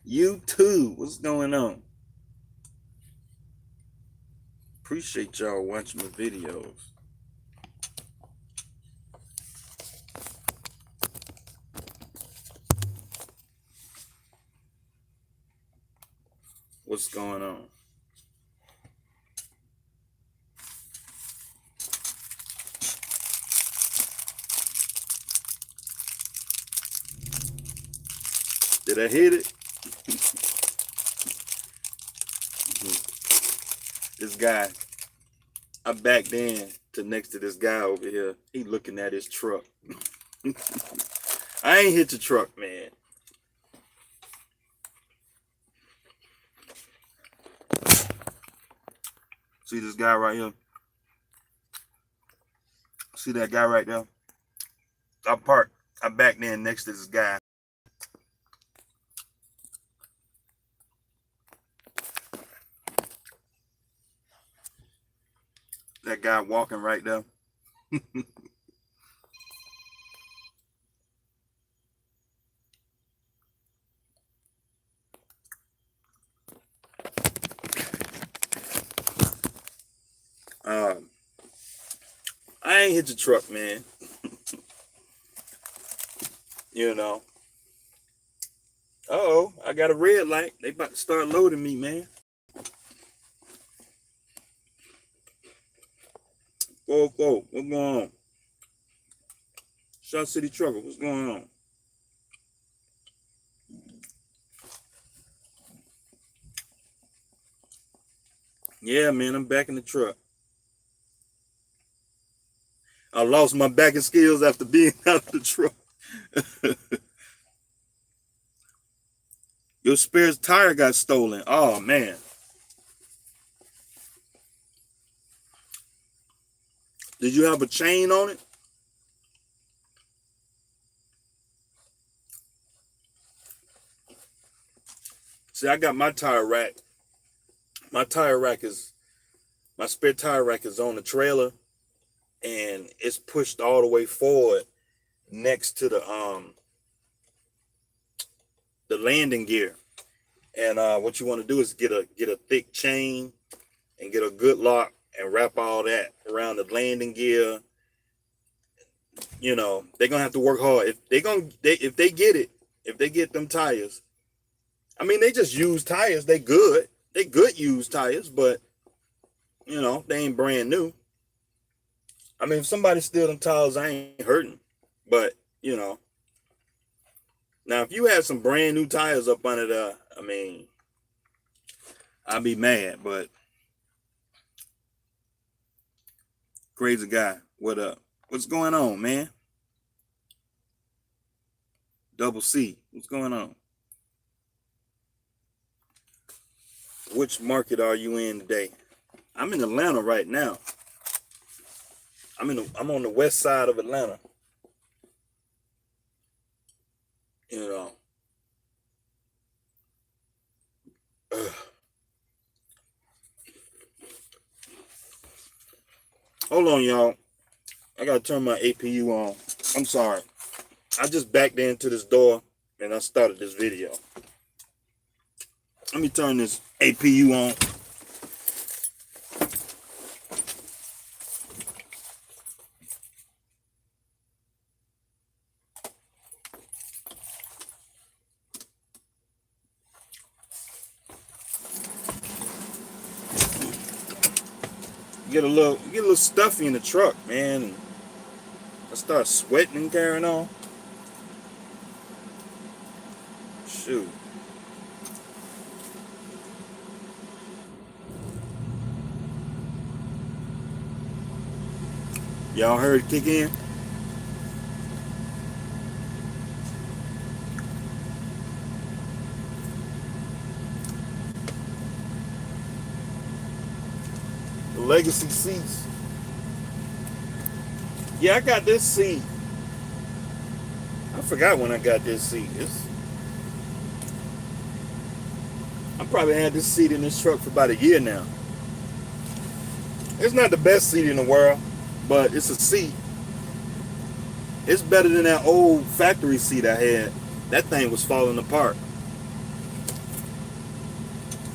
YouTube, what's going on? Appreciate y'all watching my videos. What's going on? Did I hit it? This guy, I backed in to next to this guy over here. He looking at his truck. I ain't hit the truck, man. See this guy right here? See that guy right there? I parked. I backed in next to this guy. That guy walking right there. I ain't hit the truck, man. You know. Uh-oh, I got a red light. They about to start loading me, man. Whoa, what's going on? Shot City Trucker, what's going on? Yeah, man, I'm back in the truck. I lost my backing skills after being out of the truck. Your spare's tire got stolen. Oh, man. Did you have a chain on it? See, I got my tire rack. My spare tire rack is on the trailer, and it's pushed all the way forward next to the landing gear. And what you want to do is get a thick chain and get a good lock and wrap all that around the landing gear. You know, they're gonna have to work hard. If they get them tires. I mean, they just use tires. They good used tires, but you know, they ain't brand new. I mean, if somebody steal them tires, I ain't hurting. But, you know, now if you had some brand new tires up under there, I mean, I'd be mad, but crazy guy, what up? What's going on, man? Double C, what's going on? Which market are you in today? I'm in Atlanta right now. I'm on the west side of Atlanta. You know. Hold on, y'all. I gotta turn my APU on. I'm sorry. I just backed into this door and I started this video. Let me turn this APU on. Get a little stuffy in the truck, man. And I start sweating and carrying on. Shoot. Y'all heard it kick in? The legacy seats. Yeah, I got this seat. I forgot when I got this seat. I probably had this seat in this truck for about a year now. It's not the best seat in the world, but it's a seat. It's better than that old factory seat I had. That thing was falling apart.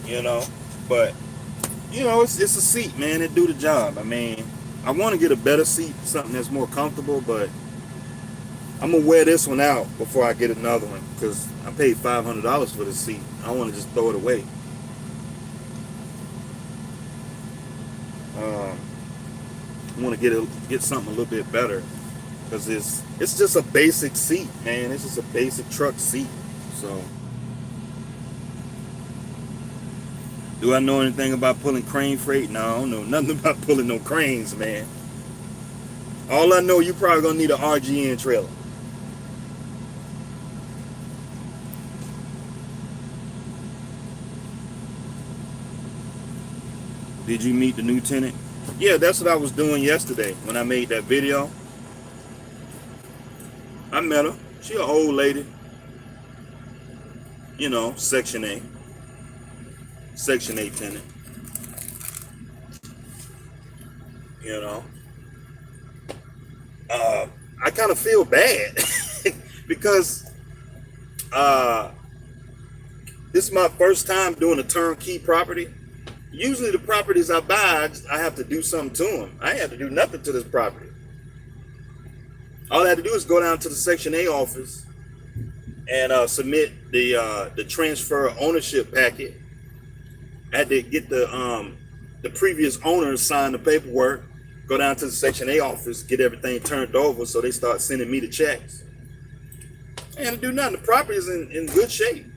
you know. But you know, it's a seat, man. It do the job. I mean, I want to get a better seat, something that's more comfortable, but I'm gonna wear this one out before I get another one because I paid $500 for the seat. I don't want to just throw it away. I want to get something a little bit better because it's just a basic seat, man. It's just a basic truck seat. So, do I know anything about pulling crane freight? No, I don't know nothing about pulling no cranes, man. All I know, you probably gonna need an RGN trailer. Did you meet the new tenant? Yeah, that's what I was doing yesterday when I made that video. I met her. She an old lady. You know, Section 8. Section 8 tenant. You know. I kind of feel bad because this is my first time doing a turnkey property. Usually the properties I buy, I have to do something to them. I ain't have to do nothing to this property. All I had to do is go down to the Section A office and submit the transfer ownership packet. I had to get the previous owner sign the paperwork, go down to the Section A office, get everything turned over so they start sending me the checks. I had to do nothing. The property is in good shape.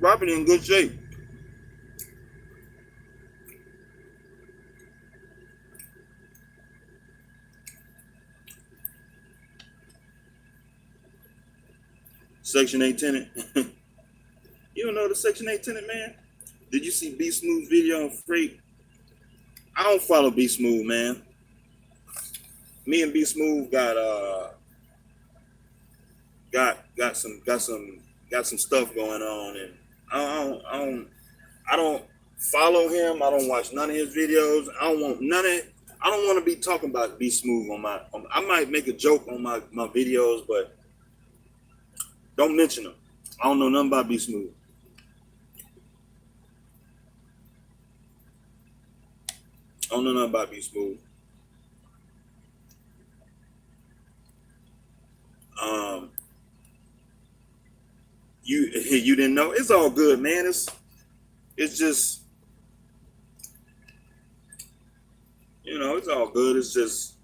Property in good shape. Section 8 tenant. You don't know the Section 8 tenant, man? Did you see B Smooth's video on Freight? I don't follow B Smooth, man. Me and B Smooth got some stuff going on, and I don't follow him. I don't watch none of his videos. I don't want to be talking about B Smooth I might make a joke on my videos, but don't mention him. I don't know nothing about B Smooth. I don't know nothing about B Smooth. You didn't know? It's all good, man. It's just, you know, it's all good. It's just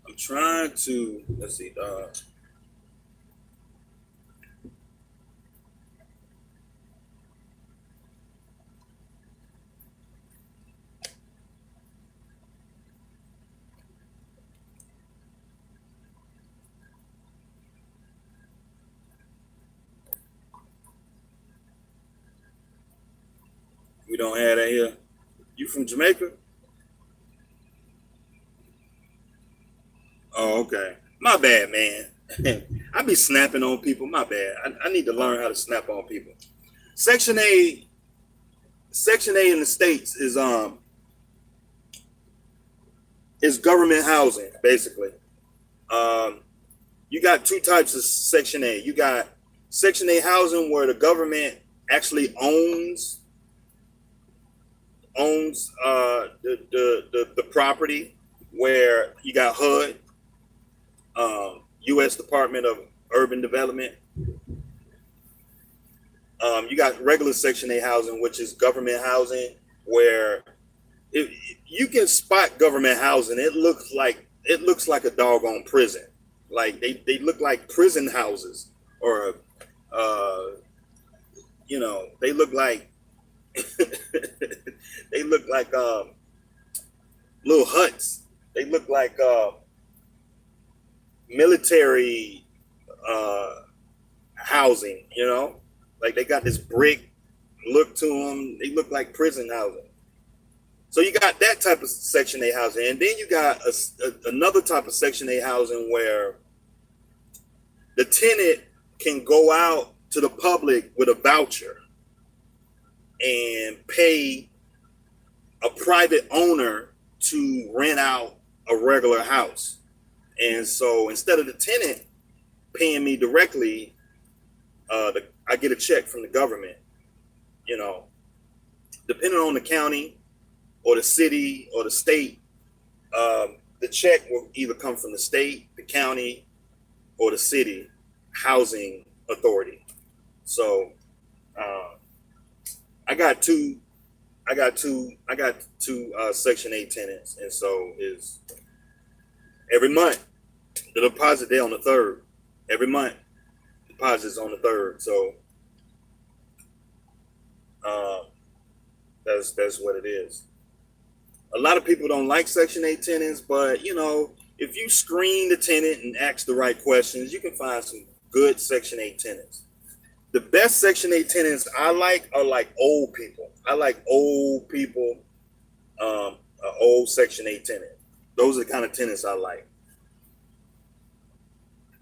I'm trying to, let's see, we don't have that here. You from Jamaica? Oh, okay. My bad, man. I be snapping on people. My bad. I need to learn how to snap on people. Section A in the States is government housing, basically. You got two types of Section A. You got Section A housing where the government actually owns the property, where you got HUD, U.S. Department of Urban Development. You got regular Section A housing, which is government housing, where you can spot government housing. It looks like a doggone prison. Like they look like prison houses, or you know, they look like they look like little huts. They look like military housing, you know, like they got this brick look to them, they look like prison housing. So you got that type of Section 8 housing. And then you got another type of Section 8 housing where the tenant can go out to the public with a voucher and pay a private owner to rent out a regular house. And so instead of the tenant paying me directly, I get a check from the government. You know, depending on the county or the city or the state, the check will either come from the state, the county, or the city housing authority. So I got two Section 8 tenants, and so is every month the deposit day on the 3rd. Every month deposits on the 3rd. So that's what it is. A lot of people don't like Section 8 tenants, but you know, if you screen the tenant and ask the right questions, you can find some good Section 8 tenants. The best Section 8 tenants I like are like old people. I like old people, an old Section 8 tenant. Those are the kind of tenants I like.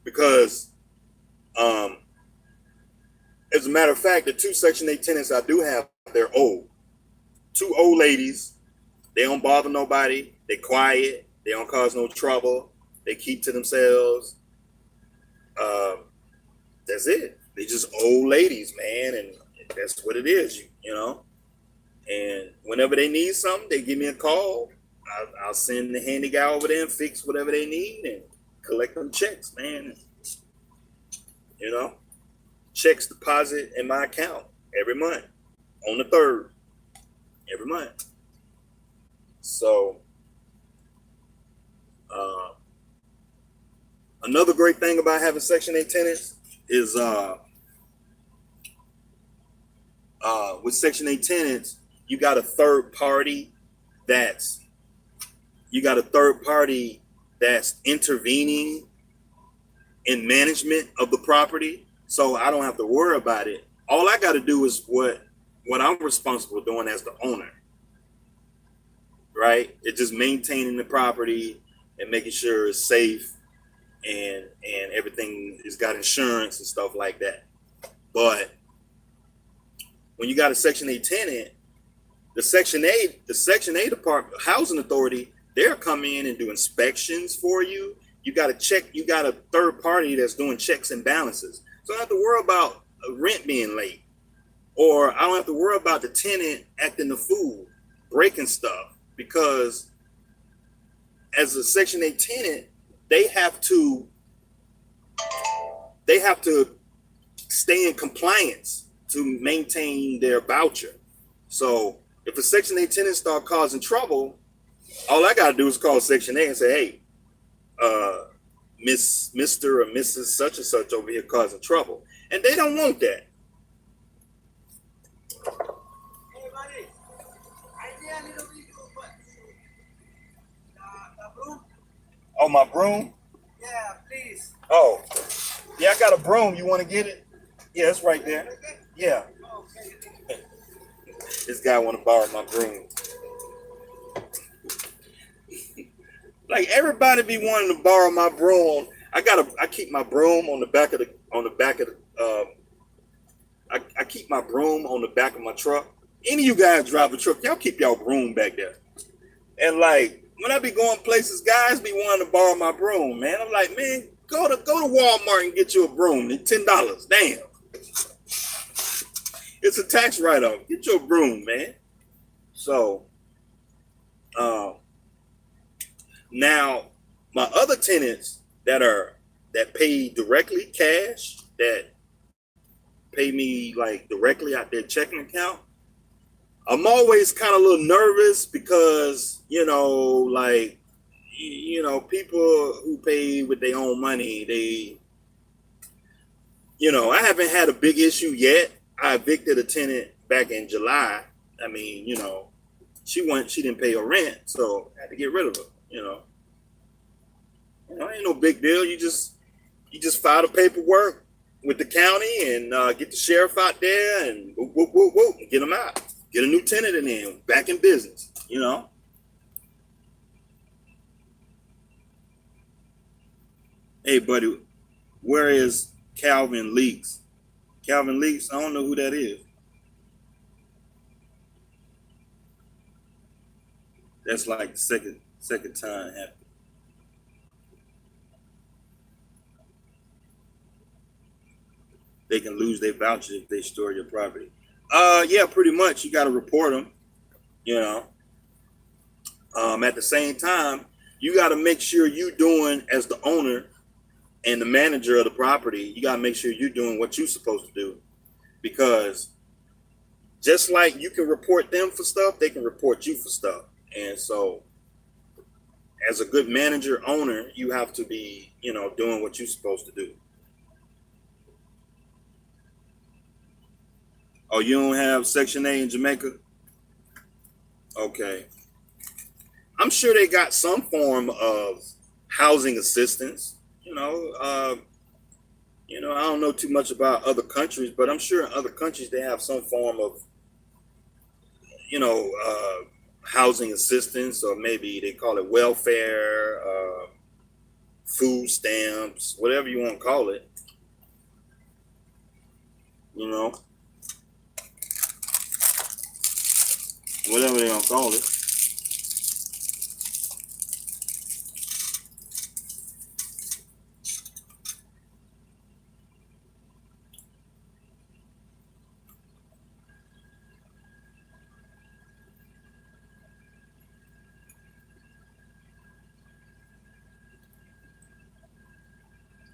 Because, as a matter of fact, the 2 Section 8 tenants I do have, they're old. 2 old ladies. They don't bother nobody. They're quiet. They don't cause no trouble. They keep to themselves. That's it. They just old ladies, man, and that's what it is, you know. And whenever they need something, they give me a call. I'll send the handy guy over there and fix whatever they need and collect them checks, man. You know, checks deposit in my account every month on the 3rd, every month. So, another great thing about having Section 8 tenants is with Section 8 tenants, you got a third party that's intervening in management of the property. So I don't have to worry about it. All I got to do is what I'm responsible for doing as the owner. Right? It's just maintaining the property and making sure it's safe and everything has got insurance and stuff like that. But when you got a Section 8 tenant, the Section 8 apartment housing authority, they'll come in and do inspections for you. You got to check, you got a third party that's doing checks and balances. So I don't have to worry about rent being late, or I don't have to worry about the tenant acting the fool, breaking stuff, because as a Section 8 tenant, they have to stay in compliance to maintain their voucher. So if a Section 8 tenant start causing trouble, all I got to do is call Section 8 and say, hey, Mr. or Mrs. such and such over here causing trouble. And they don't want that. Hey, buddy. I did a little video, but the broom? Oh, my broom? Yeah, please. Oh, yeah, I got a broom. You want to get it? Yeah, it's right there. Yeah. Okay. This guy want to borrow my broom. Like everybody be wanting to borrow my broom. I keep my broom on the back of I keep my broom on the back of my truck. Any of you guys drive a truck, y'all keep y'all broom back there. And like when I be going places, guys be wanting to borrow my broom, man. I'm like, man, go to Walmart and get you a broom. It's $10. Damn. It's a tax write-off. Get your broom, man. So now my other tenants that pay directly cash, that pay me like directly out their checking account, I'm always kind of a little nervous because, you know, like, you know, people who pay with their own money, they, you know, I haven't had a big issue yet. I evicted a tenant back in July. I mean, you know, she didn't pay her rent, so I had to get rid of her, you know. You know, ain't no big deal. You just file the paperwork with the county and get the sheriff out there and whoop, whoop, whoop, whoop, and get them out. Get a new tenant in there, back in business, you know. Hey, buddy, where is Calvin Leaks? Calvin Leaks, I don't know who that is. That's like the second time happening. They can lose their voucher if they store your property. Yeah, pretty much. You got to report them. You know. At the same time, you got to make sure you doing as the owner and the manager of the property. You got to make sure you're doing what you're supposed to do, because just like you can report them for stuff, they can report you for stuff. And so, as a good manager owner, you have to be, doing what you're supposed to do. Oh, you don't have Section 8 in Jamaica? Okay. I'm sure they got some form of housing assistance. I don't know too much about other countries, but I'm sure in other countries they have some form of, housing assistance, or maybe they call it welfare, food stamps, whatever you want to call it. Whatever they gonna call it.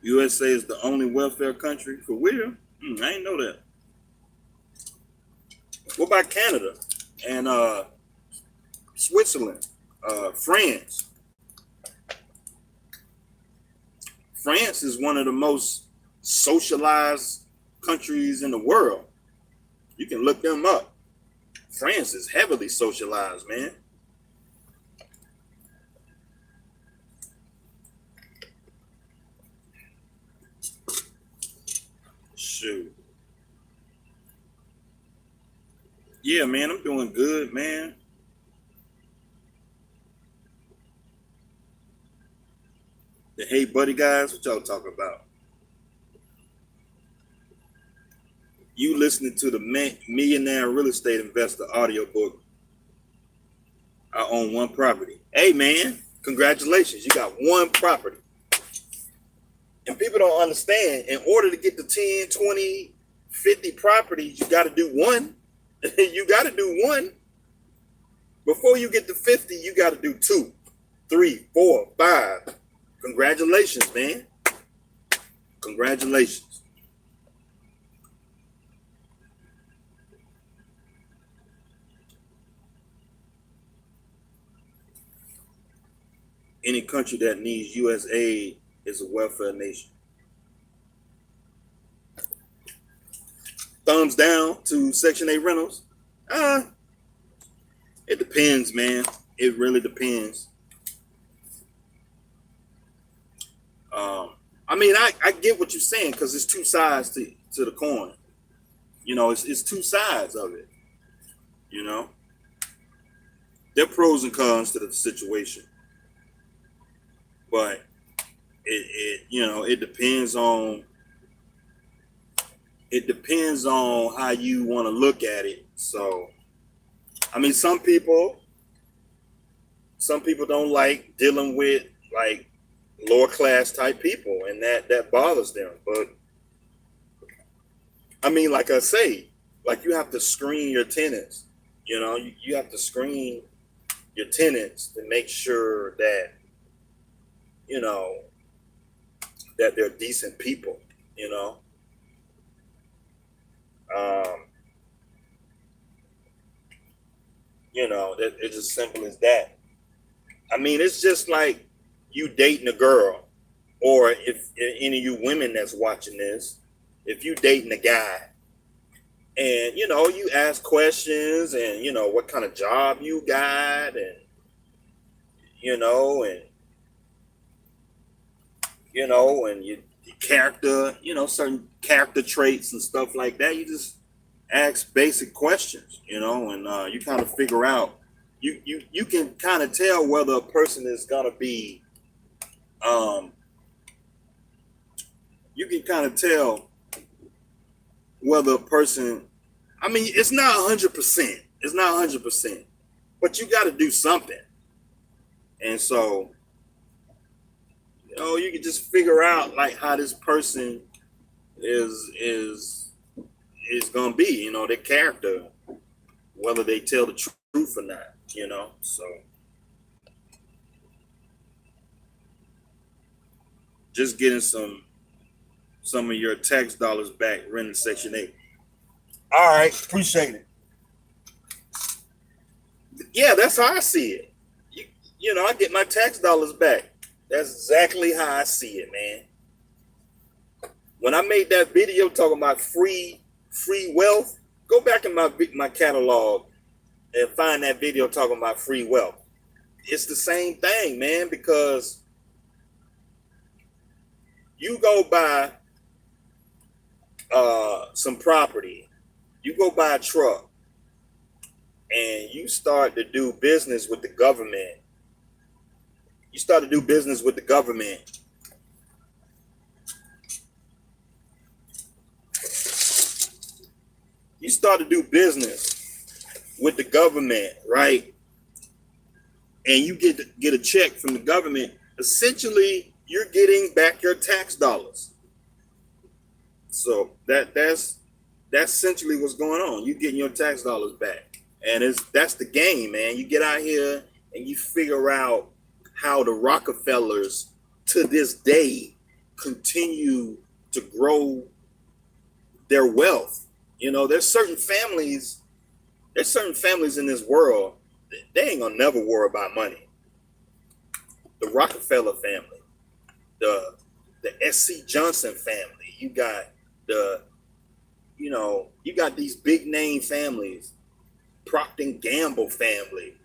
USA is the only welfare country for real? I didn't know that. What about Canada and Switzerland, France? France is one of the most socialized countries in the world. You can look them up. France is heavily socialized, man. Shoot. Yeah, man, I'm doing good, man. The Hey Buddy guys, what y'all talking about? You listening to the Millionaire Real Estate Investor audiobook. I own one property. Hey, man, congratulations. You got one property. And people don't understand, in order to get to 10, 20, 50 properties, you got to do one. You got to do one. Before you get to 50, you got to do 2, 3, 4, 5. Congratulations, man. Congratulations. Any country that needs U.S. aid is a welfare nation. Thumbs down to Section 8 rentals. It depends, man. It really depends. I get what you're saying, because it's two sides to the coin. It's two sides of it. There are pros and cons to the situation. But it depends on how you want to look at it. So, some people don't like dealing with like lower class type people, and that bothers them. But like I say, like, you have to screen your tenants. You have to screen your tenants to make sure that that they're decent people. That it's as simple as that. It's just like you dating a girl, or if any of you women that's watching this, if you dating a guy, and you ask questions, and what kind of job you got, and and character, certain character traits and stuff like that. You just ask basic questions, and you kind of figure out. You can kind of tell whether a person is gonna be. You can kind of tell whether a person. I mean, it's not 100%. It's not 100%, but you got to do something, and so you can just figure out like how this person is gonna be, their character, whether they tell the truth or not, So just getting some of your tax dollars back, renting Section 8. All right, appreciate it. Yeah, that's how I see it. I get my tax dollars back. That's exactly how I see it, man. When I made that video talking about free wealth, go back in my catalog and find that video talking about free wealth. It's the same thing, man, because you go buy some property, you go buy a truck, and you start to do business with the government. You start to do business with the government. You start to do business with the government, right? And you get a check from the government. Essentially, you're getting back your tax dollars. So that's essentially what's going on. You're getting your tax dollars back, and that's the game, man. You get out here and you figure out how the Rockefellers to this day continue to grow their wealth. There's certain families in this world, they ain't gonna never worry about money. The Rockefeller family, the S.C. Johnson family, you got you got these big name families, Procter and Gamble family.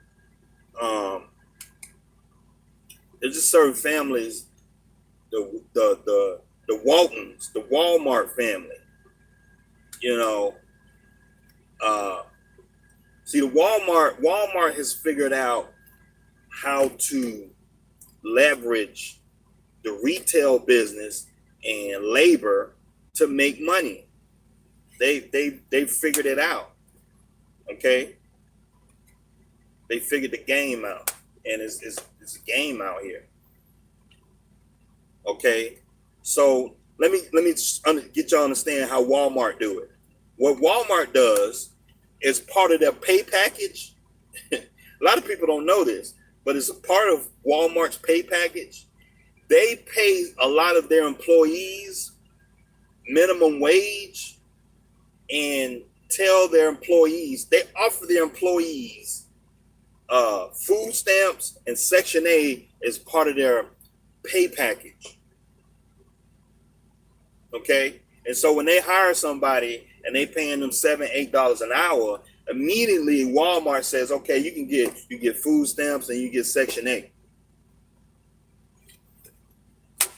There's just certain families, the Waltons, the Walmart family. See, the Walmart has figured out how to leverage the retail business and labor to make money. They figured it out. Okay, they figured the game out, and it's a game out here. Okay, so let me get y'all understand how Walmart do it. What Walmart does is part of their pay package. A lot of people don't know this, but it's a part of Walmart's pay package. They pay a lot of their employees minimum wage and tell their employees, they offer their employees food stamps and Section 8 as part of their pay package. Okay? And so when they hire somebody and they paying them $7, $8 an hour, immediately Walmart says, okay, you get food stamps and you get Section 8.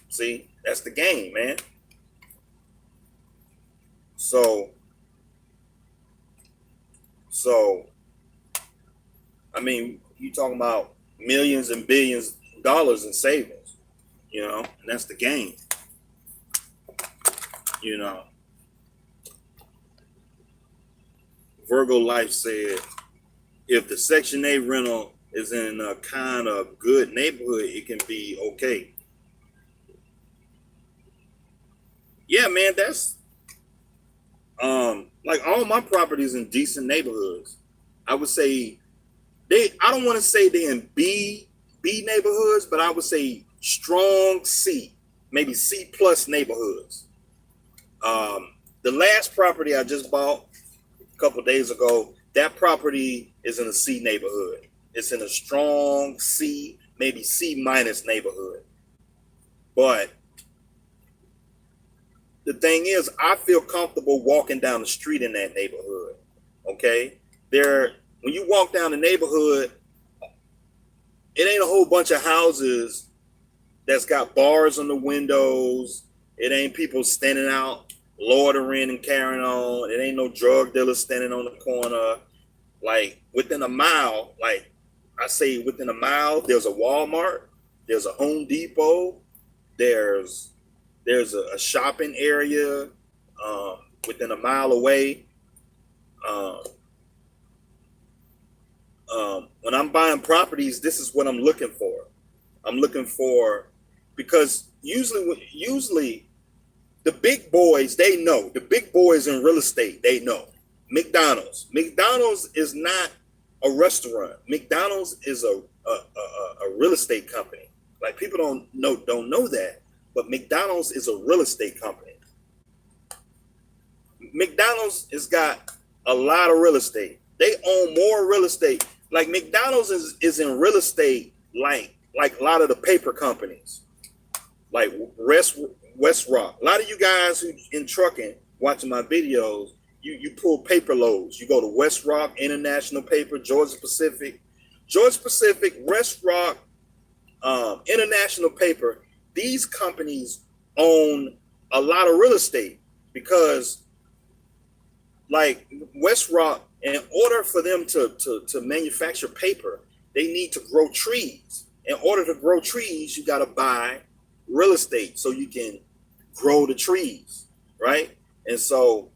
See, that's the game, man. So I mean, you talking about millions and billions of dollars in savings, and that's the game. Virgo Life said, if the Section 8 rental is in a kind of good neighborhood, it can be okay. Yeah, man, that's like all my properties in decent neighborhoods. I would say I don't want to say they're in B neighborhoods, but I would say strong C, maybe C plus neighborhoods. The last property I just bought a couple of days ago, that property is in a C neighborhood. It's in a strong C, maybe C minus neighborhood. But the thing is, I feel comfortable walking down the street in that neighborhood. Okay? When you walk down the neighborhood, it ain't a whole bunch of houses that's got bars on the windows It ain't people standing out loitering and carrying on. It ain't no drug dealers standing on the corner. Like within a mile, like I say within a mile, there's a Walmart, there's a Home Depot, there's a shopping area within a mile away. Um, when I'm buying properties, this is what I'm looking for. I'm looking for because usually the big boys, they know. The big boys in real estate, they know. McDonald's is not a restaurant. McDonald's is a real estate company. Like people don't know that, but McDonald's is a real estate company. McDonald's has got a lot of real estate. They own more real estate. Like McDonald's is in real estate like a lot of the paper companies, like Westrock. A lot of you guys who in trucking watching my videos, you pull paper loads. You go to Westrock, International Paper, Georgia Pacific, Westrock, International Paper. These companies own a lot of real estate because, like Westrock, in order for them to manufacture paper, they need to grow trees. In order to grow trees, you got to buy real estate so you can grow the trees, right? And so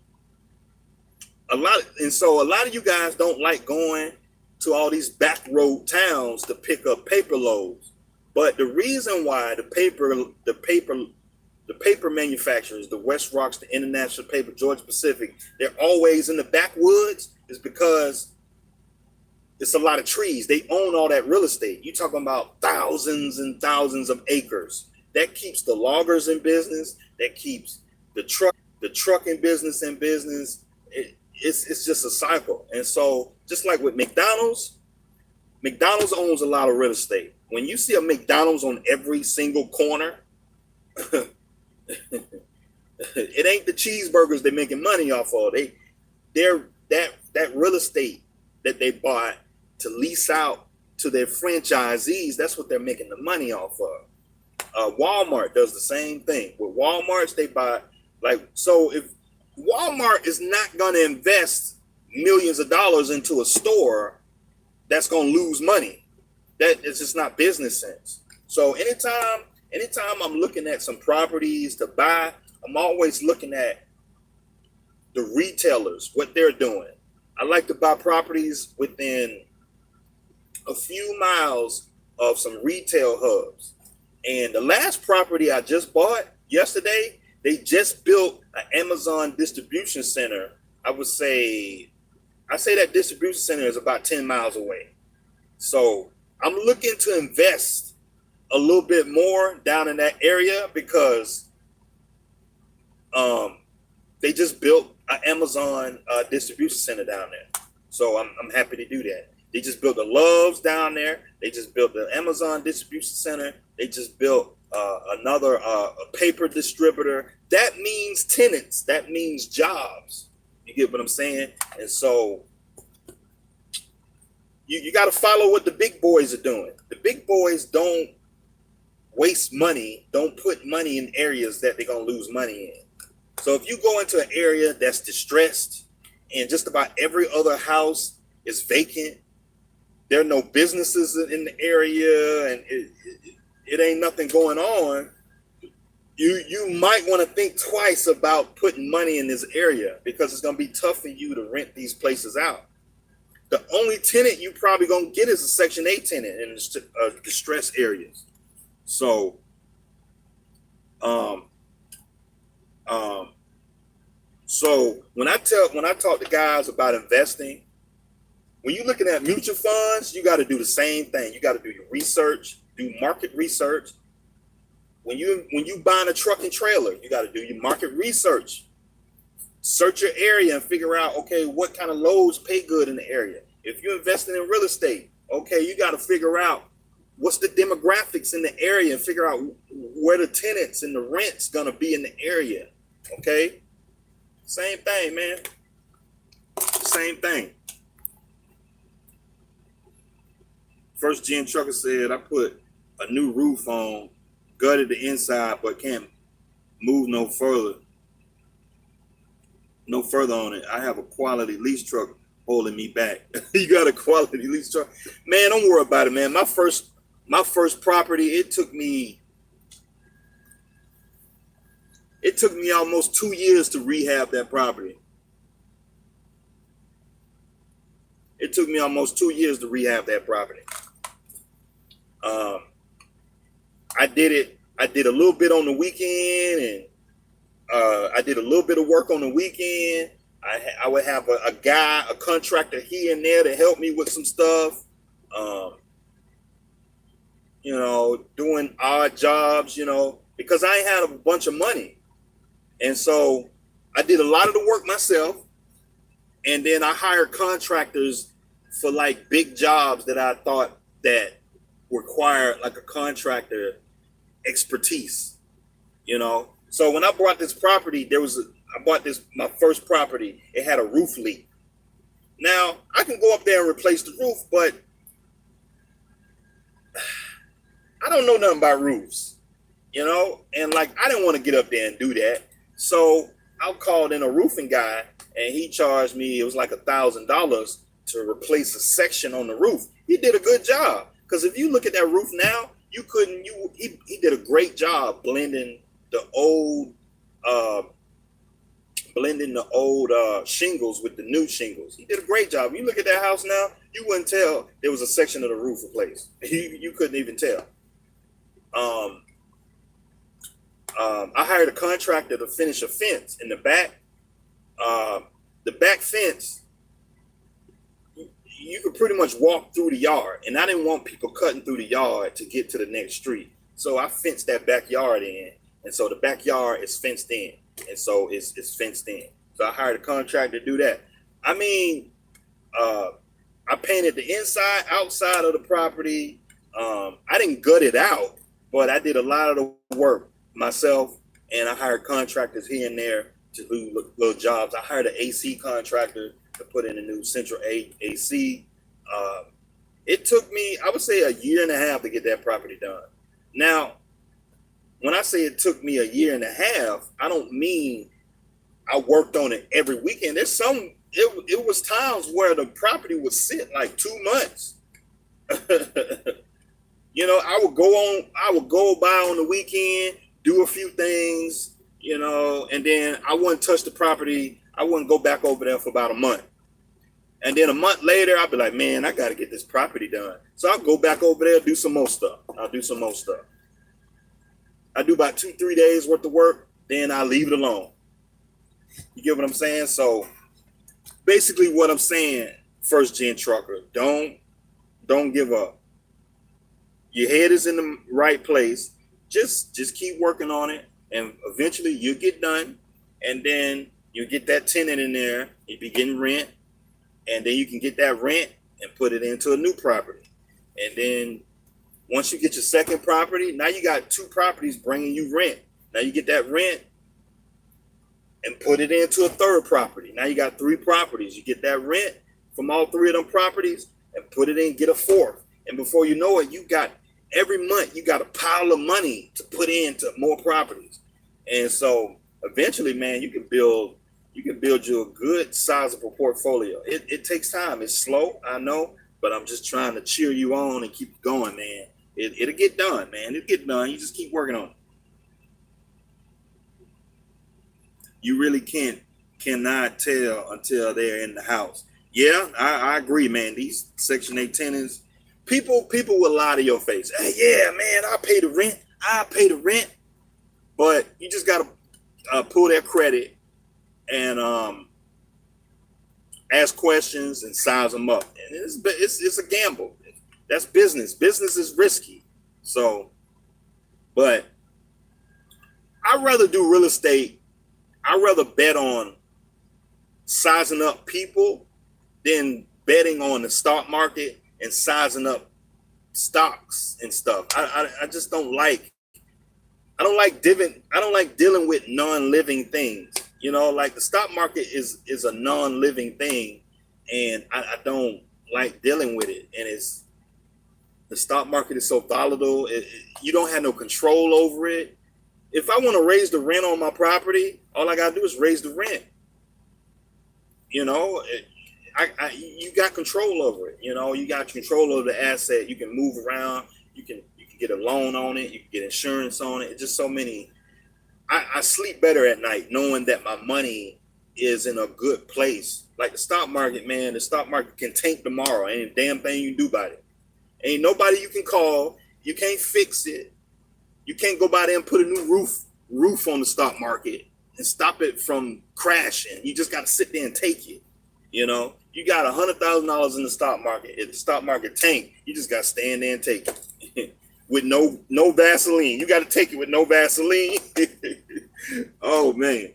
a lot of you guys don't like going to all these back road towns to pick up paper loads. But the reason why the paper manufacturers, the Westrock, the International Paper, Georgia Pacific, they're always in the backwoods is because it's a lot of trees. They own all that real estate. You're talking about thousands and thousands of acres. That keeps the loggers in business. That keeps the trucking business in business. It's just a cycle. And so just like with McDonald's owns a lot of real estate. When you see a McDonald's on every single corner, it ain't the cheeseburgers they're making money off of. They're that real estate that they bought to lease out to their franchisees. That's what they're making the money off of. Walmart does the same thing. With Walmarts, they buy so if Walmart is not going to invest millions of dollars into a store that's going to lose money. That is just not business sense. So anytime I'm looking at some properties to buy, I'm always looking at the retailers, what they're doing. I like to buy properties within a few miles of some retail hubs. And the last property I just bought yesterday, they just built an Amazon distribution center. I say that distribution center is about 10 miles away. So I'm looking to invest a little bit more down in that area because they just built an Amazon distribution center down there. So I'm happy to do that. They just built the Loves down there. They just built the Amazon distribution center. They just built another a paper distributor. That means tenants. That means jobs. You get what I'm saying? And so you got to follow what the big boys are doing. The big boys don't waste money, don't put money in areas that they're going to lose money in. So if you go into an area that's distressed and just about every other house is vacant, there are no businesses in the area and it ain't nothing going on, you might want to think twice about putting money in this area because it's going to be tough for you to rent these places out. The only tenant you probably going to get is a Section 8 tenant in distressed areas. So, so when I talk to guys about investing, when you're looking at mutual funds, you got to do the same thing. You got to do your research, do market research. When you buying a truck and trailer, you got to do your market research. Search your area and figure out, okay, what kind of loads pay good in the area. If you're investing in real estate, okay, you got to figure out what's the demographics in the area and figure out where the tenants and the rent's gonna be in the area. Okay, same thing, man. Same thing. First Gen Trucker said, I put a new roof on, gutted the inside, but can't move no further on it. I have a quality lease truck holding me back. You got a quality lease truck, man. Don't worry about it, man. My first property, it took me almost 2 years to rehab that property. It took me almost 2 years to rehab that property. I did a little bit on the weekend, and I did a little bit of work on the weekend. I would have a contractor here and there to help me with some stuff. Doing odd jobs, because I ain't had a bunch of money. And so I did a lot of the work myself. And then I hired contractors for like big jobs that I thought that required like a contractor expertise, So when I bought this property, my first property, it had a roof leak. Now I can go up there and replace the roof, but I don't know nothing about roofs, and like I didn't want to get up there and do that. So I called in a roofing guy, and he charged me, it was like $1,000 to replace a section on the roof. He did a good job, because if you look at that roof now, he did a great job blending the old shingles with the new shingles. He did a great job. You look at that house now, you wouldn't tell there was a section of the roof replaced. You couldn't even tell. I hired a contractor to finish a fence in the back. The back fence, you could pretty much walk through the yard, and I didn't want people cutting through the yard to get to the next street. So I fenced that backyard in, and so the backyard is fenced in, and so it's fenced in. So I hired a contractor to do that. I mean, I painted the inside, outside of the property. I didn't gut it out, but I did a lot of the work myself, and I hired contractors here and there to do little jobs. I hired an AC contractor to put in a new central AC. It took me, I would say, a year and a half to get that property done. Now, when I say it took me a year and a half, I don't mean I worked on it every weekend. It was times where the property would sit like 2 months. I would go by on the weekend, do a few things, and then I wouldn't touch the property. I wouldn't go back over there for about a month. And then a month later, I'd be like, man, I got to get this property done. So I'll go back over there, do some more stuff. I do about 2-3 days worth of work, then I leave it alone. You get what I'm saying? So basically what I'm saying, first gen trucker, don't give up. Your head is in the right place. Just keep working on it, and eventually you'll get done. And then you get that tenant in there, you be getting rent, and then you can get that rent and put it into a new property. And then once you get your second property, now you got 2 properties bringing you rent. Now you get that rent and put it into a third property. Now you got 3 properties. You get that rent from all 3 of them properties and put it in, get a 4th. And before you know it, every month you got a pile of money to put into more properties. And so eventually, man, you can build you a good sizable portfolio. It takes time. It's slow, I know, but I'm just trying to cheer you on and keep going, man. It'll get done, man. It'll get done. You just keep working on it. You really cannot tell until they're in the house. Yeah, I agree, man. These Section 8 tenants, people will lie to your face. Hey, yeah, man, I'll pay the rent. But you just got to pull their credit and ask questions and size them up. And it's a gamble. That's business. Business is risky. So, but I'd rather do real estate. I'd rather bet on sizing up people than betting on the stock market and sizing up stocks and stuff. I just don't like. I don't like dealing with non-living things. Like the stock market is a non-living thing, and I don't like dealing with it. And the stock market is so volatile. You don't have no control over it. If I want to raise the rent on my property, all I gotta do is raise the rent. You know, you got control over it. You know, you got control over the asset. You can move around. You can get a loan on it. You can get insurance on it. It's just so many. I sleep better at night knowing that my money is in a good place. Like the stock market, man, the stock market can tank tomorrow. Ain't a damn thing you can do about it. Ain't nobody you can call. You can't fix it. You can't go by there and put a new roof on the stock market and stop it from crashing. You just got to sit there and take it. You know, you got $100,000 in the stock market. If the stock market tank, you just got to stand there and take it with no Vaseline. You got to take it with no Vaseline. Oh man.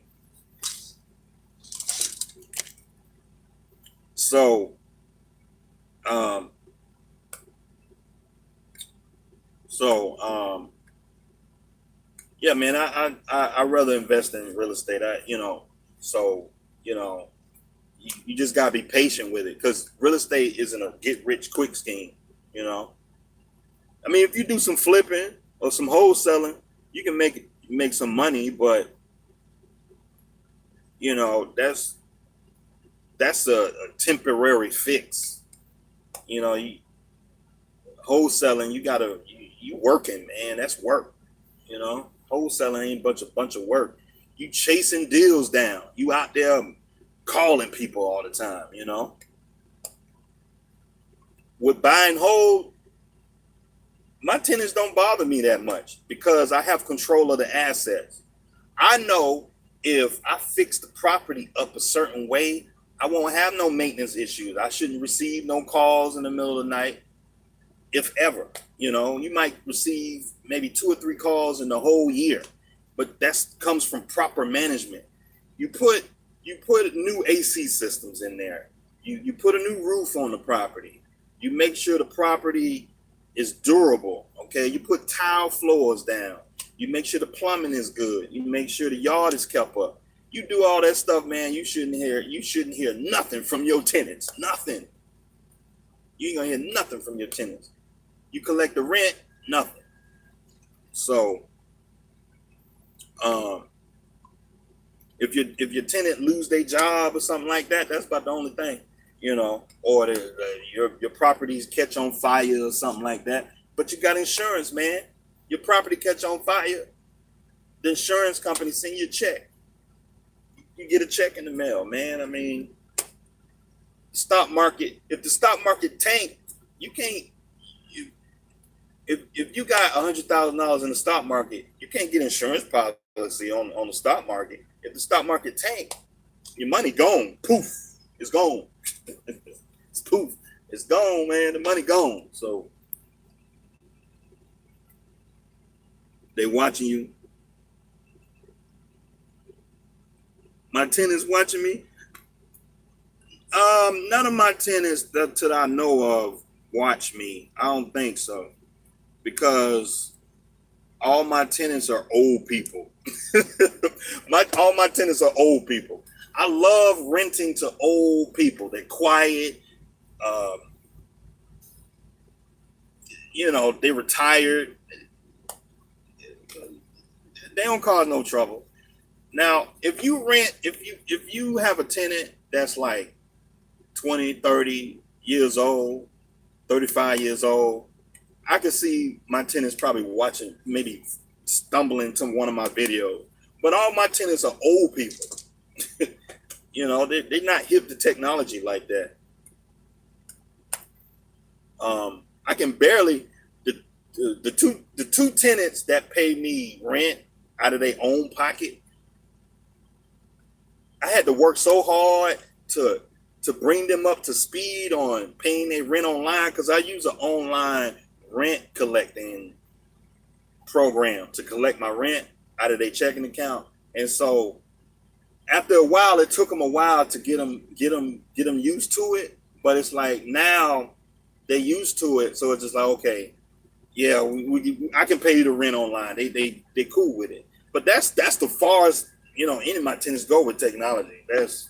So, um, yeah, man, I rather invest in real estate. So you know, you just gotta be patient with it because real estate isn't a get rich quick scheme. You know, I mean, if you do some flipping or some wholesaling, you can make some money, but you know that's a temporary fix. You know, wholesaling, you working, man. That's work. You know, wholesaling ain't bunch of work. You chasing deals down. You out there calling people all the time. You know, with buy and hold, my tenants don't bother me that much because I have control of the assets. I know if I fix the property up a certain way, I won't have no maintenance issues. I shouldn't receive no calls in the middle of the night, if ever. You know, you might receive maybe 2 or 3 calls in the whole year, but that comes from proper management. You put new AC systems in there. You put a new roof on the property. You make sure the property is durable. Okay, you put tile floors down. You make sure the plumbing is good. You make sure the yard is kept up. You do all that stuff, man. You shouldn't hear nothing from your tenants. Nothing. You ain't gonna hear nothing from your tenants. You collect the rent, nothing. So, um, if your tenant lose their job or something like that, that's about the only thing, you know. Or your properties catch on fire or something like that. But you got insurance, man. Your property catch on fire, the insurance company send you a check. You get a check in the mail, man. I mean, stock market. If the stock market tank, you can't. You, if you got $100,000 in the stock market, you can't get insurance policy on the stock market. If the stock market tank, your money gone. Poof, it's gone. It's poof, it's gone, man. The money gone. So they watching you. My tenants watching me. None of my tenants that I know of watch me. I don't think so because all my tenants are old people. All my tenants are old people. I love renting to old people. They're quiet. Um, you know, they retired. They don't cause no trouble. Now, if you have a tenant that's like 20, 30 years old, 35 years old, I could see my tenants probably watching, maybe stumbling to one of my videos. But all my tenants are old people. You know, they're not hip to technology like that. I can barely the two tenants that pay me rent out of their own pocket. I had to work so hard to bring them up to speed on paying their rent online because I use an online rent collecting program to collect my rent out of their checking account. And so after a while, it took them a while to get them used to it. But it's like now they used to it, so it's just like okay, yeah, I can pay you the rent online. They cool with it. But that's the farthest any of my tenants go with technology. That's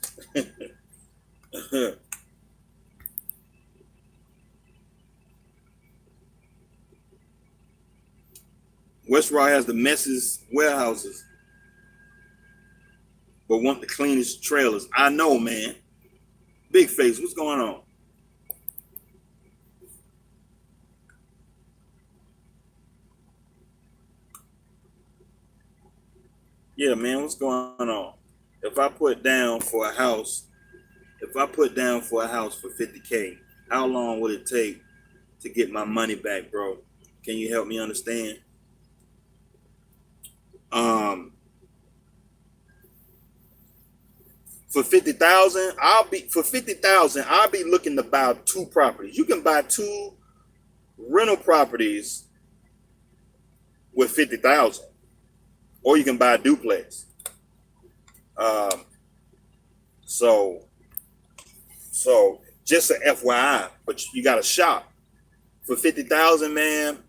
West Rock has the messiest warehouses, but want the cleanest trailers. I know, man. Big Face, what's going on? Yeah, man, what's going on? If I put down for a house, for 50K, how long would it take to get my money back, bro? Can you help me understand? For 50,000, I'll be looking to buy 2 properties. You can buy 2 rental properties with 50,000, or you can buy a duplex. So just an FYI, but you got to shop for 50,000, man.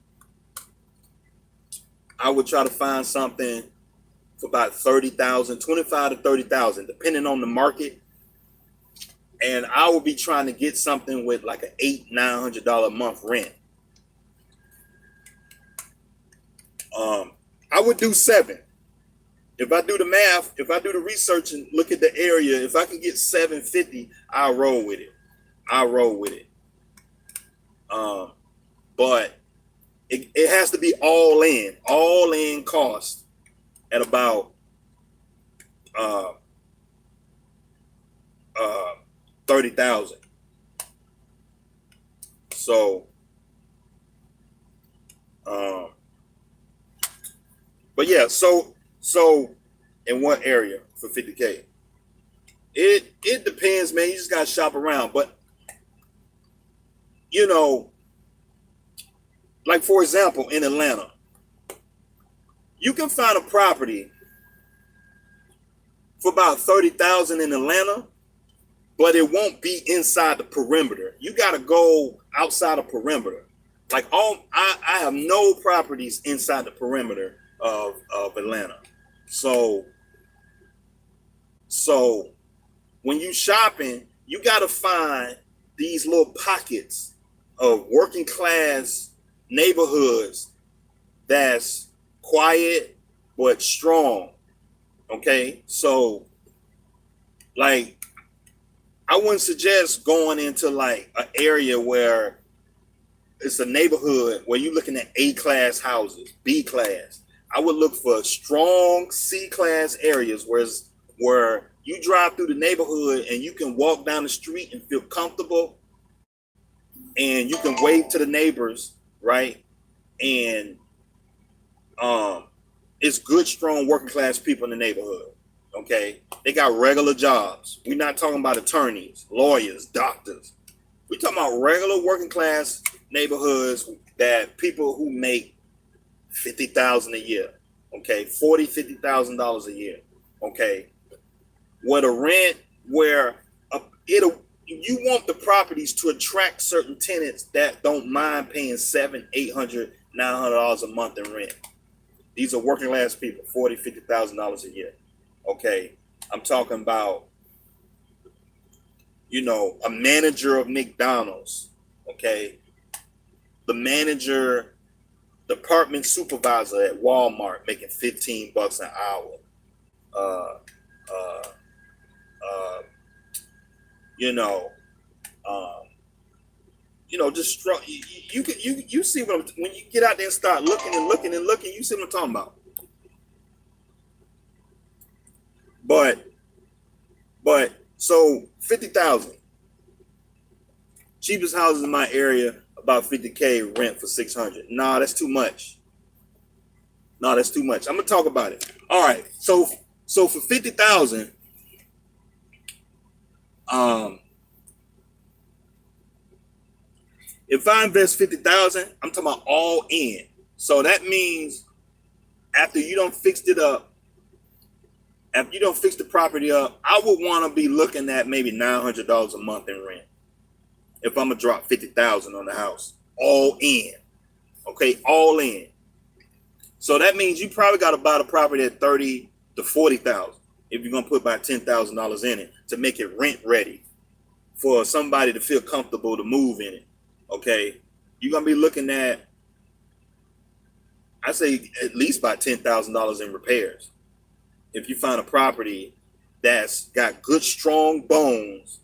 I would try to find something for about 30,000, 25 to 30,000, depending on the market. And I would be trying to get something with like an $800-900 a month rent. I would do 7. If I do the math, if I do the research and look at the area, if I can get 750, I'll roll with it. But it has to be all in cost at about 30,000. So but yeah, so in what area for 50K? It depends, man. You just gotta shop around. But you know, like for example, in Atlanta, you can find a property for about 30,000 in Atlanta, but it won't be inside the perimeter. You gotta go outside the perimeter. Like I have no properties inside the perimeter of Atlanta. So when you shopping, you gotta find these little pockets of working class neighborhoods that's quiet but strong. Okay, so like I wouldn't suggest going into like an area where it's a neighborhood where you're looking at A-class houses, B-class. I would look for strong C-class areas where you drive through the neighborhood and you can walk down the street and feel comfortable, and you can wave to the neighbors, right? And it's good, strong working class people in the neighborhood. Okay, they got regular jobs. We're not talking about attorneys, lawyers, doctors. We're talking about regular working class neighborhoods that people who make $50,000 a year. Okay, $50,000 a year. Okay, where the rent, you want the properties to attract certain tenants that don't mind paying $700, $800, $900 a month in rent. These are working class people, $50,000 a year. Okay, I'm talking about, a manager of McDonald's. Okay, the manager, department supervisor at Walmart making $15 an hour. Just strong. You see what when you get out there and start looking, you see what I'm talking about. But so 50,000. Cheapest houses in my area, about 50K rent for 600. Nah, that's too much. I'm gonna talk about it. All right. So for 50,000, if I invest 50,000, I'm talking about all in. So that means after you don't fixed it up, after you don't fix the property up, I would want to be looking at maybe $900 a month in rent. If I'm gonna drop 50,000 on the house, all in. Okay, all in. So that means you probably got to buy the property at 30 to 40,000 if you're gonna put about $10,000 in it to make it rent ready for somebody to feel comfortable to move in it. Okay, you're gonna be looking at, I say at least about $10,000 in repairs. If you find a property that's got good, strong bones,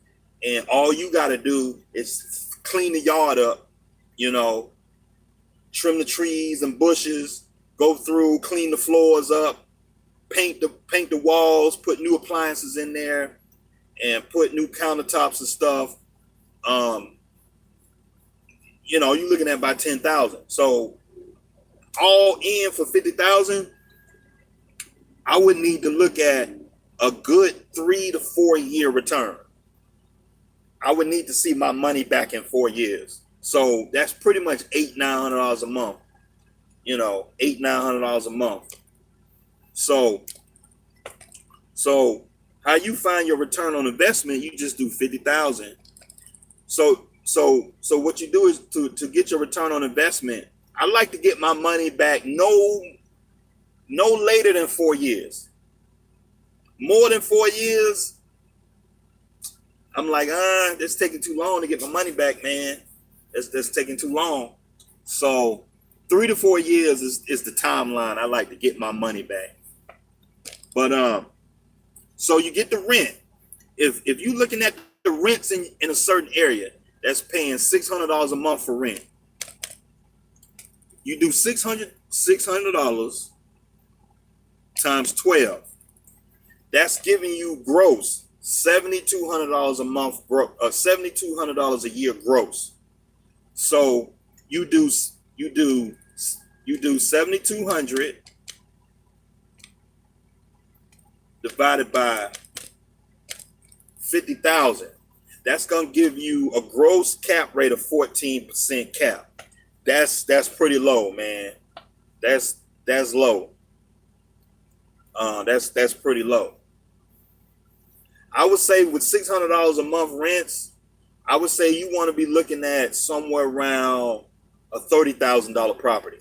and all you got to do is clean the yard up, trim the trees and bushes, go through, clean the floors up, paint the walls, put new appliances in there, and put new countertops and stuff. You're looking at about 10,000. So all in for 50,000, I would need to look at a good 3 to 4 year return. I would need to see my money back in 4 years. So that's pretty much $800-900 a month. $800-900 a month. So how you find your return on investment? You just do 50,000. So what you do is to get your return on investment. I like to get my money back no later than 4 years. More than 4 years, I'm like, it's taking too long to get my money back, man. It's taking too long. So 3 to 4 years is the timeline I like to get my money back. But so you get the rent. If you're looking at the rents in a certain area that's paying $600 a month for rent, you do $600 times 12. That's giving you gross $7,200 a month, $7,200 a year gross. So you do 7,200 divided by 50,000. That's gonna give you a gross cap rate of 14% cap. That's pretty low, man. That's low. That's pretty low. I would say with $600 a month rents, I would say you want to be looking at somewhere around a $30,000 property.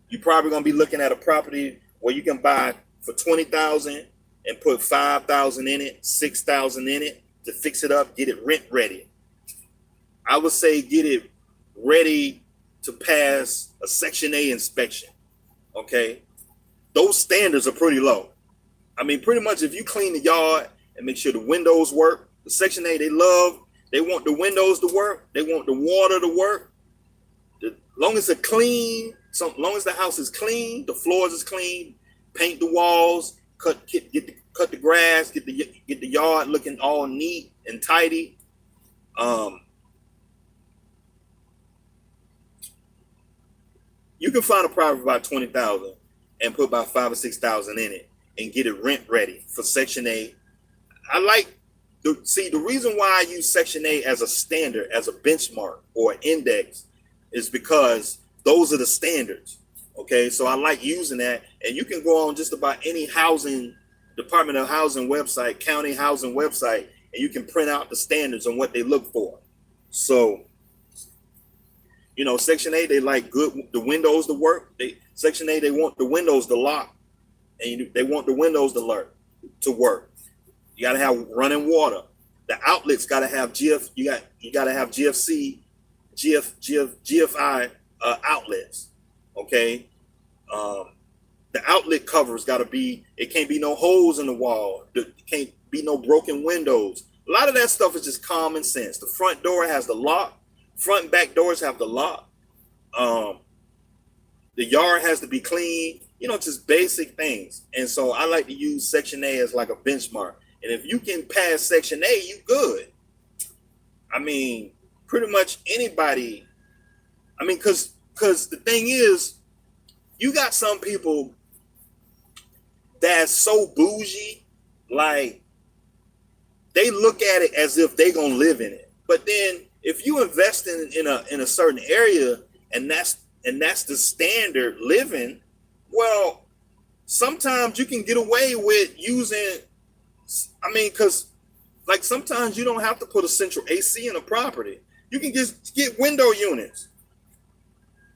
You're probably going to be looking at a property where you can buy for $20,000 and put $5,000 in it, $6,000 in it to fix it up, get it rent ready. I would say get it ready to pass a Section A inspection. Okay, those standards are pretty low. I mean, pretty much if you clean the yard and make sure the windows work, the Section A, they want the windows to work, they want the water to work. As long as it's clean, long as the house is clean, the floors is clean, paint the walls, cut the grass, get the yard looking all neat and tidy. You can find a property for about 20,000 and put about 5,000 or 6,000 in it and get it rent ready for Section A. I like the reason why I use Section A as a standard, as a benchmark or an index, is because those are the standards. Okay, so I like using that, and you can go on just about any Department of Housing website, county housing website, and you can print out the standards and what they look for. So, Section A, they like the windows to work. Section A, they want the windows to lock, and they want the windows to work. You got to have running water. The outlets got to have You got to have GFI outlets. Okay. The outlet covers got to be. It can't be no holes in the wall. There can't be no broken windows. A lot of that stuff is just common sense. The front door has the lock. Front and back doors have the lock. The yard has to be clean. Just basic things. And so I like to use Section A as like a benchmark. And if you can pass Section A, you good. I mean, pretty much anybody. I mean, because the thing is, you got some people that's so bougie, like they look at it as if they gonna live in it. But then if you invest in a certain area and that's the standard living, well, sometimes you can get away with using. I mean, because like sometimes you don't have to put a central AC in a property. You can just get window units.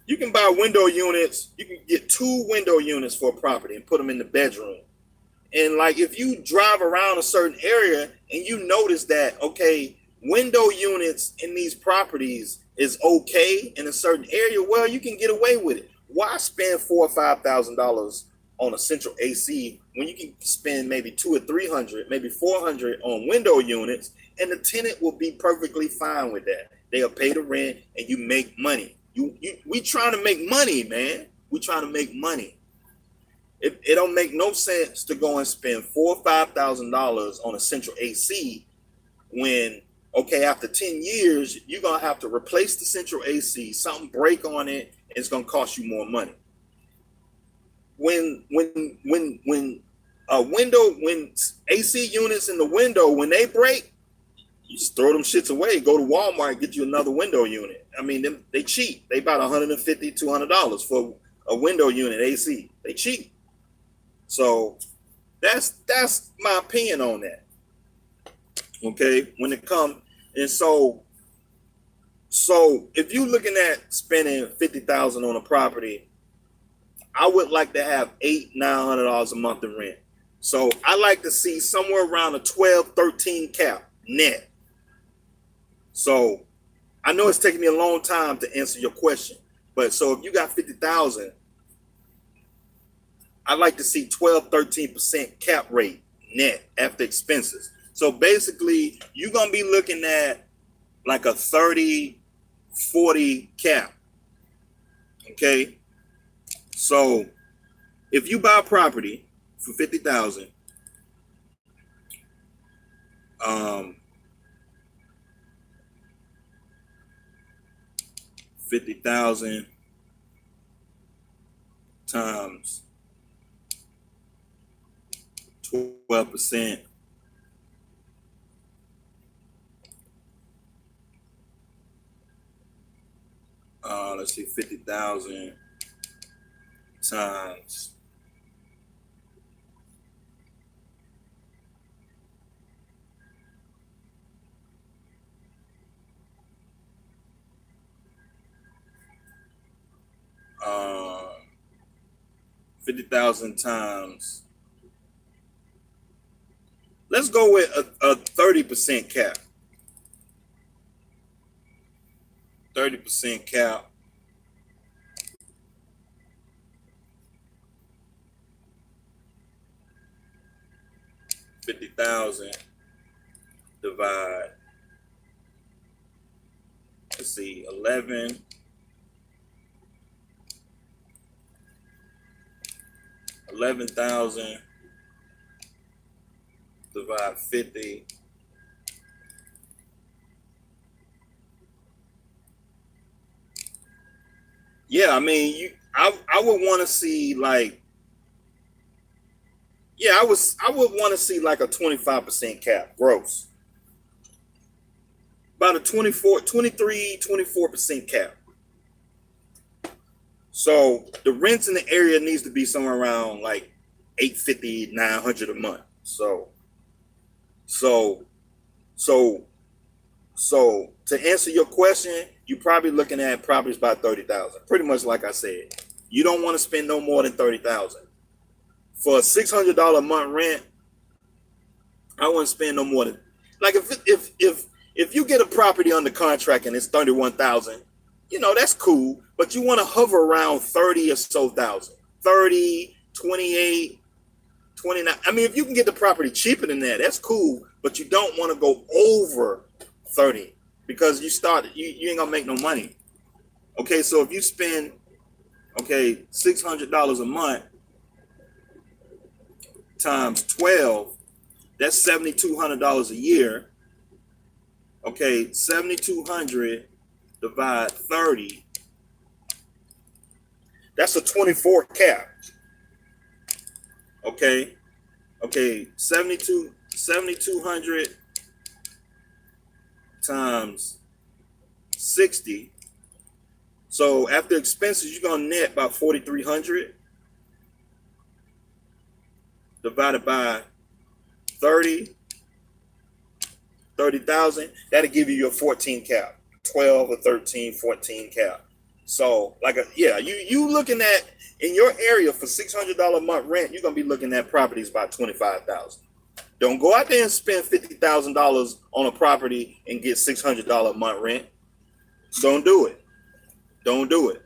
You can buy window units. You can get 2 window units for a property and put them in the bedroom. And like if you drive around a certain area and you notice that, okay, window units in these properties is okay in a certain area, well, you can get away with it. why spend $4,000 or $5,000 on a central AC when you can spend maybe $200 or $300, maybe $400 on window units, and the tenant will be perfectly fine with that. They'll pay the rent and you make money. We trying to make money, man. We trying to make money. It don't make no sense to go and spend $4,000 or $5,000 on a central AC when, okay, after 10 years, you're gonna have to replace the central AC, something break on it, and it's gonna cost you more money. When AC units in the window, when they break, you just throw them shits away. Go to Walmart and get you another window unit. I mean, they cheap. They about $150, $200 for a window unit AC. They cheap. So that's my opinion on that. Okay, when it comes, and so if you're looking at spending $50,000 on a property, I would like to have $800-900 a month in rent. So I like to see somewhere around a 12-13 cap net. So I know it's taking me a long time to answer your question, but so if you got 50,000, I like to see 12-13% cap rate net after expenses. So basically, you're gonna be looking at like a 30-40 cap. Okay. So if you buy a property for 50,000, 50,000 times 12%. Let's see, 50,000 times 50,000 times. Let's go with a 30% cap. 30% cap. $50,000 divide. Let's see, 11,000 divide 50. Yeah, I mean, I would want to see like, yeah, I would want to see like a 25% cap gross. About a 24% cap. So the rents in the area needs to be somewhere around like $850, $900 a month. So to answer your question, you're probably looking at properties by 30,000. Pretty much like I said, you don't want to spend no more than 30,000 for a $600 a month rent. I wouldn't spend no more than, like, if you get a property under contract and it's 31,000, you know, that's cool, but you want to hover around 30 or so thousand, 30, 28, 29. I mean, if you can get the property cheaper than that, that's cool, but you don't want to go over 30 because you ain't gonna make no money. Okay, so if you spend, okay, $600 a month times 12, that's $7,200 a year. Okay, 7,200 divide 30. That's a 24 cap. Okay, 7,200 times 60. So after expenses, you're gonna net about 4,300 divided by 30,000. That'll give you your 14 cap, 12 or 13, 14 cap. So you looking at in your area for $600 a month rent, you're gonna be looking at properties about 25,000. Don't go out there and spend $50,000 on a property and get $600 a month rent. Don't do it. Don't do it.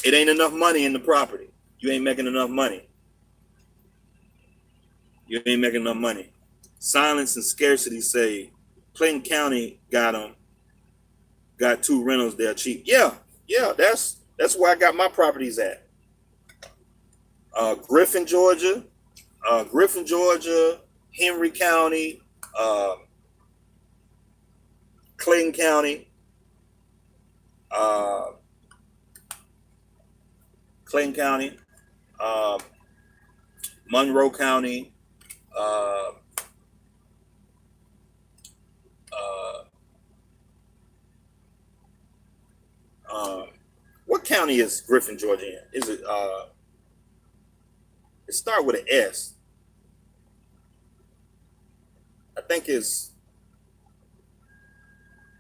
It ain't enough money in the property. You ain't making enough money. You ain't making enough money. Silence and Scarcity say Clayton County got 2 rentals there cheap. Yeah, that's where I got my properties at. Griffin, Georgia, Henry County, Clayton County, Monroe County, what county is Griffin, Georgia in? Is it it start with an S. I think it's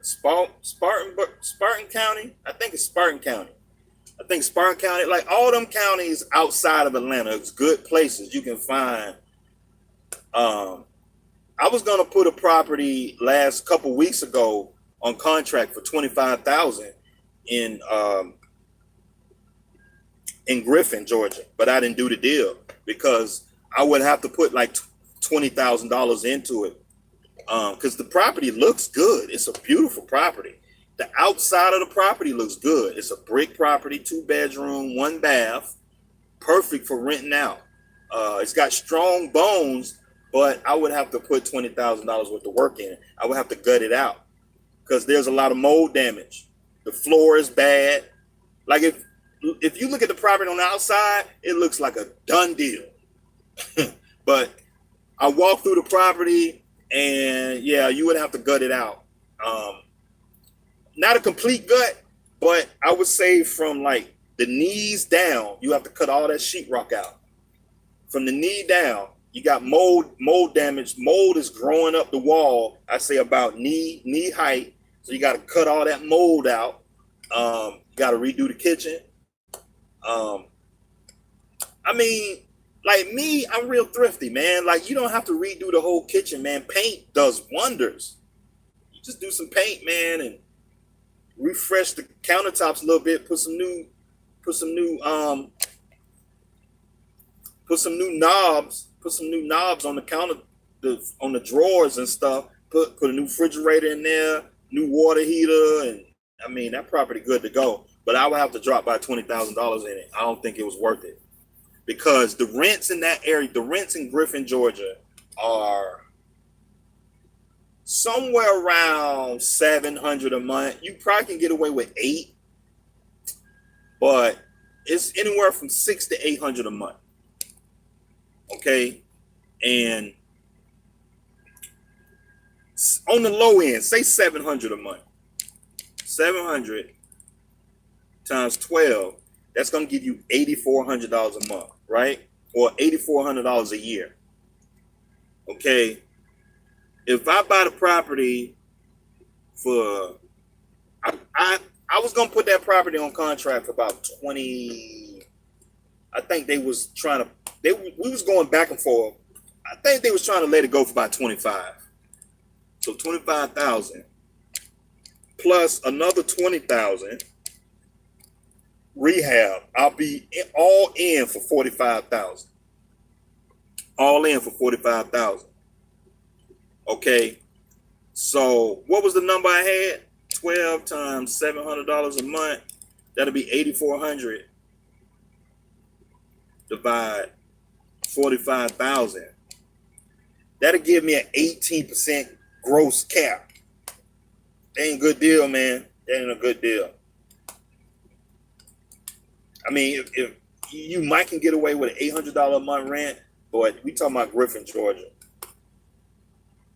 Spartan County. I think it's Spartan County. Like all them counties outside of Atlanta, it's good places you can find. I was gonna put a property last couple weeks ago on contract for $25,000 in Griffin, Georgia, but I didn't do the deal because I would have to put like $20,000 into it. Because the property looks good. It's a beautiful property. The outside of the property looks good. It's a brick property, 2-bedroom, 1 bath, perfect for renting out. It's got strong bones, but I would have to put $20,000 worth of work in it. I would have to gut it out because there's a lot of mold damage. The floor is bad. Like if you look at the property on the outside, it looks like a done deal. But I walked through the property and yeah, you would have to gut it out. Not a complete gut, but I would say from like the knees down, you have to cut all that sheetrock out. From the knee down, you got mold damage. Mold is growing up the wall. I say about knee height. So you got to cut all that mold out. Got to redo the kitchen. I mean, like me, I'm real thrifty, man. Like you don't have to redo the whole kitchen, man. Paint does wonders. You just do some paint, man, and refresh the countertops a little bit. Put some new knobs. Put some new knobs on the counter, on the drawers and stuff. Put a new refrigerator in there, new water heater, and I mean that property good to go. But I would have to drop by $20,000 in it. I don't think it was worth it because the rents in that area, the rents in Griffin, Georgia, are somewhere around $700 a month. You probably can get away with $800, but it's anywhere from $600 to $800 a month. Okay, and on the low end, say $700 a month. 700 times 12, that's going to give you $8,400 a month, right? Or $8,400 a year. Okay, if I buy the property for, I was going to put that property on contract for about 20. I think they was trying to, we was going back and forth. I think they was trying to let it go for about 25. So 25,000 plus another 20,000 rehab. I'll be all in for 45,000. All in for 45,000. Okay. So what was the number I had? 12 times $700 a month. That'll be 8,400. Divide 45,000. That'll give me an 18% gross cap. That ain't a good deal, man. That ain't a good deal. I mean, if you might can get away with an $800 a month rent, but we talking about Griffin, Georgia.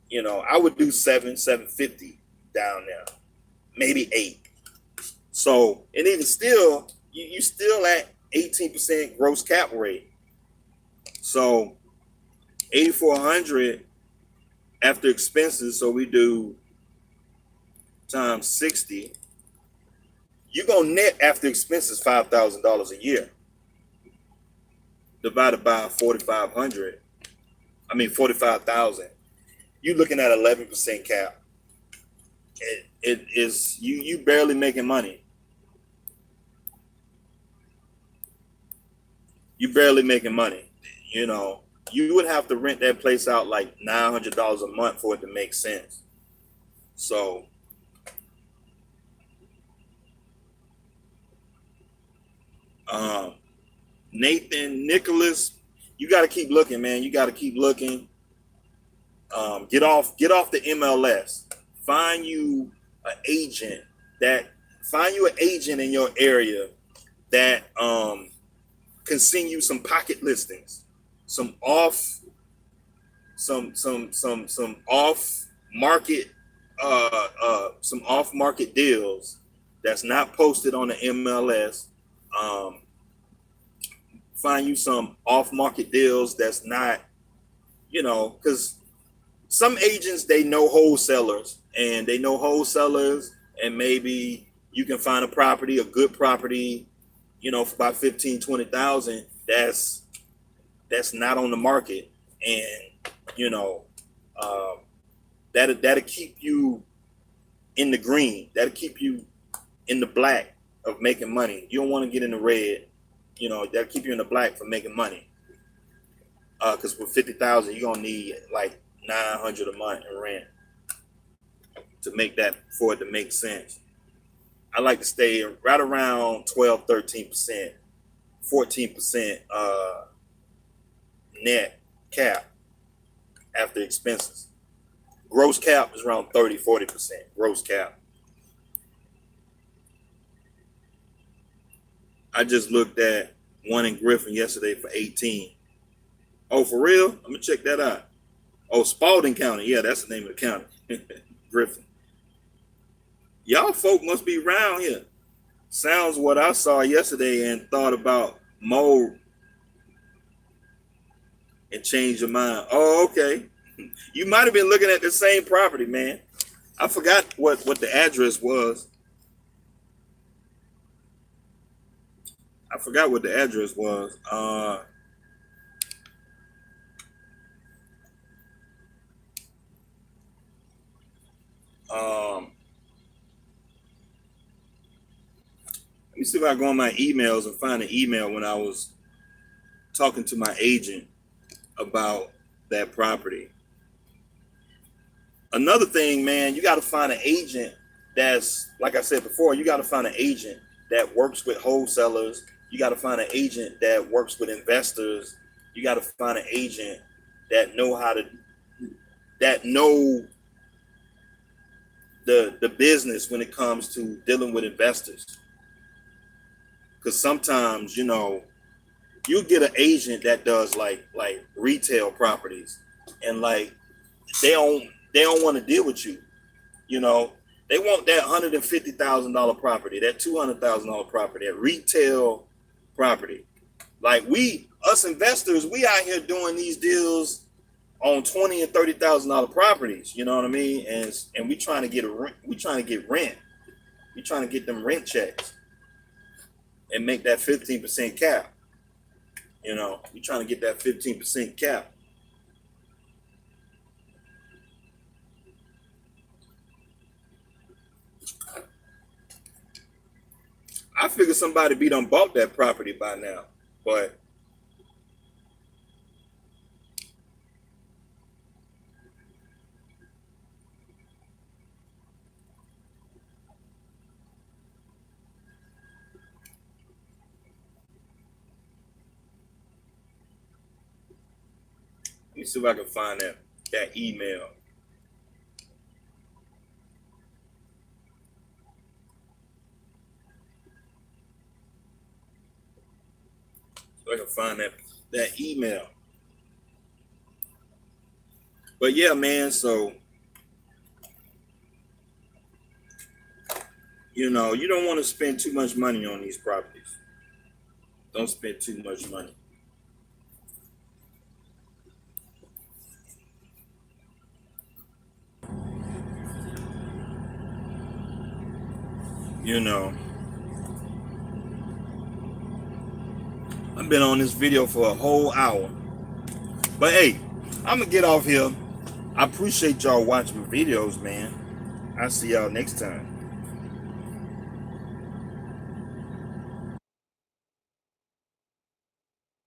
You know, I would do $750 down there, maybe $8. So, and even still, you still at 18% gross cap rate. So, 8,400 after expenses. So we do times 60. You're gonna net after expenses $5,000 a year. Divided by 4,500. I mean 45,000. You're looking at 11% cap. It is you barely making money. You barely making money. You know, you would have to rent that place out like $900 a month for it to make sense. So Nathan, Nicholas, you got to keep looking, man. You got to keep looking. Get off the MLS. Find you an agent in your area that can send you some pocket listings, some off market some off market deals that's not posted on the MLS. Find you some off market deals that's not, you know, because some agents, they know wholesalers, and maybe you can find a good property, you know, for about 15, 20,000. That's not on the market. And, you know, that'll keep you in the green. That'll keep you in the black of making money. You don't want to get in the red. You know, that'll keep you in the black for making money. Because with 50,000, you're gonna need like $900 a month in rent to make that, for it to make sense. I like to stay right around 12, 13%, 14% net cap after expenses. Gross cap is around 30, 40% gross cap. I just looked at one in Griffin yesterday for 18. Oh, for real? I'm gonna check that out. Oh, Spalding County. Yeah, that's the name of the county. Griffin. Y'all folk must be around here. Sounds what I saw yesterday and thought about mold and changed your mind. Oh, okay. You might have been looking at the same property, man. I forgot what the address was. Let me see if I go on my emails and find an email when I was talking to my agent about that property. Another thing, man, you got to find an agent that's, like I said before, you got to find an agent that works with wholesalers. You got to find an agent that works with investors. You got to find an agent that know the business when it comes to dealing with investors. Because sometimes, you know, you get an agent that does like retail properties, and like they don't want to deal with you. You know, they want that $150,000 property, that $200,000 property, that retail property. Like us investors, we out here doing these deals on $20,000 and $30,000 properties. You know what I mean? And we trying to get rent. We trying to get them rent checks and make that 15% cap. You know, we trying to get that 15% cap. I figure somebody be done bought that property by now, but let me see if I can find that email. So I can find that email. But yeah, man, so you know, you don't want to spend too much money on these properties. Don't spend too much money. You know, I've been on this video for a whole hour. But hey, I'm gonna get off here. I appreciate y'all watching my videos, man. I'll see y'all next time.